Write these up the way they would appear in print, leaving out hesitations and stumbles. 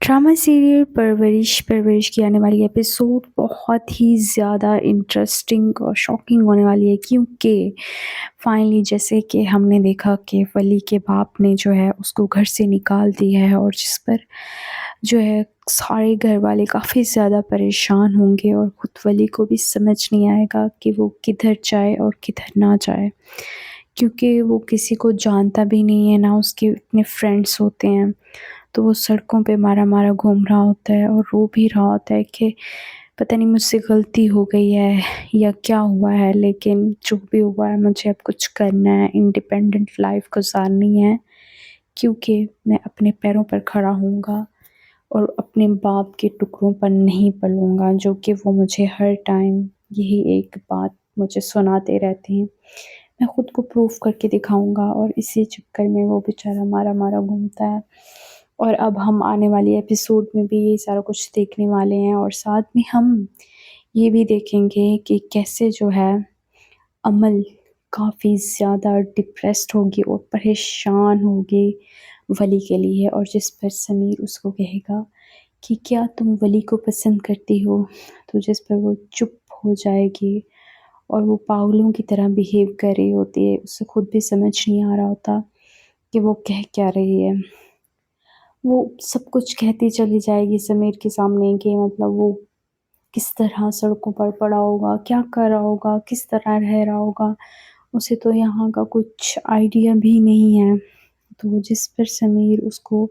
Drama serial परवरिश की आने वाली एपिसोड बहुत ही ज़्यादा इंटरेस्टिंग और शॉकिंग होने वाली है, क्योंकि फाइनली जैसे कि हमने देखा कि वली के बाप ने जो है उसको घर से निकाल दिया है, और जिस पर जो है सारे घर वाले काफ़ी ज़्यादा परेशान होंगे, और खुद वली को भी समझ नहीं आएगा कि वो किधर जाए और किधर ना जाए, क्योंकि वो किसी को जानता भी नहीं है, ना उसके इतने फ्रेंड्स होते हैं। तो वो सड़कों पे मारा मारा घूम रहा होता है और रो भी रहा होता है कि पता नहीं मुझसे गलती हो गई है या क्या हुआ है, लेकिन जो भी हुआ है मुझे अब कुछ करना है, इंडिपेंडेंट लाइफ गुजारनी है, क्योंकि मैं अपने पैरों पर खड़ा होऊंगा और अपने बाप के टुकड़ों पर नहीं पलूंगा, जो कि वो मुझे हर टाइम यही एक बात मुझे सुनाते रहते हैं। मैं खुद को प्रूफ करके दिखाऊंगा, और इसी चक्कर में वो बेचारा मारा मारा घूमता है। और अब हम आने वाली एपिसोड में भी ये सारा कुछ देखने वाले हैं, और साथ में हम ये भी देखेंगे कि कैसे जो है अमल काफ़ी ज़्यादा डिप्रेस्ड होगी और परेशान होगी वली के लिए, और जिस पर समीर उसको कहेगा कि क्या तुम वली को पसंद करती हो, तो जिस पर वो चुप हो जाएगी और वो पागलों की तरह बिहेव कर रही होती है। उसे खुद भी समझ नहीं आ रहा होता कि वो कह क्या रही है। वो सब कुछ कहती चली जाएगी समीर के सामने कि मतलब वो किस तरह सड़कों पर पड़ा होगा, क्या कर रहा होगा, किस तरह रह रहा होगा, उसे तो यहाँ का कुछ आइडिया भी नहीं है। तो जिस पर समीर उसको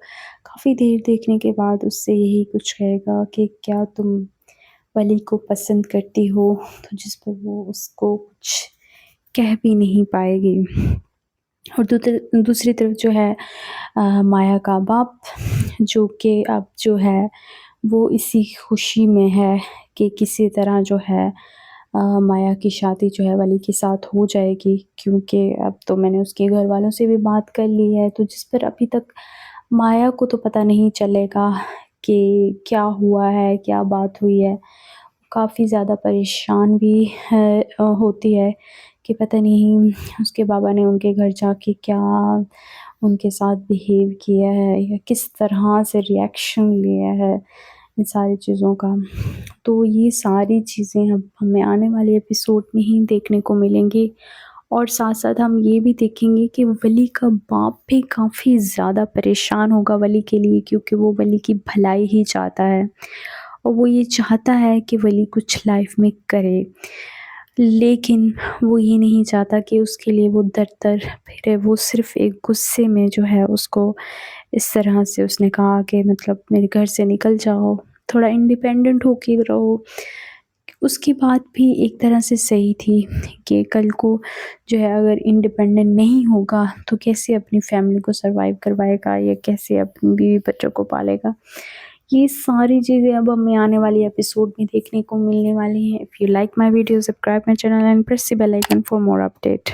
काफ़ी देर देखने के बाद उससे यही कुछ कहेगा कि क्या तुम वली को पसंद करती हो, तो जिस पर वो उसको कुछ कह भी नहीं पाएगी। और दूसरी तरफ जो है माया का बाप, जो कि अब जो है वो इसी खुशी में है कि किसी तरह जो है माया की शादी जो है वली के साथ हो जाएगी, क्योंकि अब तो मैंने उसके घर वालों से भी बात कर ली है। तो जिस पर अभी तक माया को तो पता नहीं चलेगा कि क्या हुआ है, क्या बात हुई है। काफ़ी ज़्यादा परेशान भी होती है कि पता नहीं उसके बाबा ने उनके घर जाके क्या उनके साथ बिहेव किया है, या किस तरह से रिएक्शन लिया है इन सारी चीज़ों का। तो ये सारी चीज़ें अब हमें आने वाले एपिसोड में ही देखने को मिलेंगी, और साथ साथ हम ये भी देखेंगे कि वली का बाप भी काफ़ी ज़्यादा परेशान होगा वली के लिए, क्योंकि वो वली की भलाई ही चाहता है, और वो ये चाहता है कि वली कुछ लाइफ में करे, लेकिन वो ये नहीं चाहता कि उसके लिए वो दर फिरे। वो सिर्फ़ एक गुस्से में जो है उसको इस तरह से उसने कहा कि मतलब मेरे घर से निकल जाओ, थोड़ा इंडिपेंडेंट होके रहो। उसकी बात भी एक तरह से सही थी कि कल को जो है अगर इंडिपेंडेंट नहीं होगा तो कैसे अपनी फैमिली को सर्वाइव करवाएगा, या कैसे अपनी बीवी बच्चों को पालेगा। ये सारी चीज़ें अब हमें आने वाली एपिसोड में देखने को मिलने वाली हैं। If you like my video, subscribe my channel and press the bell icon for more update.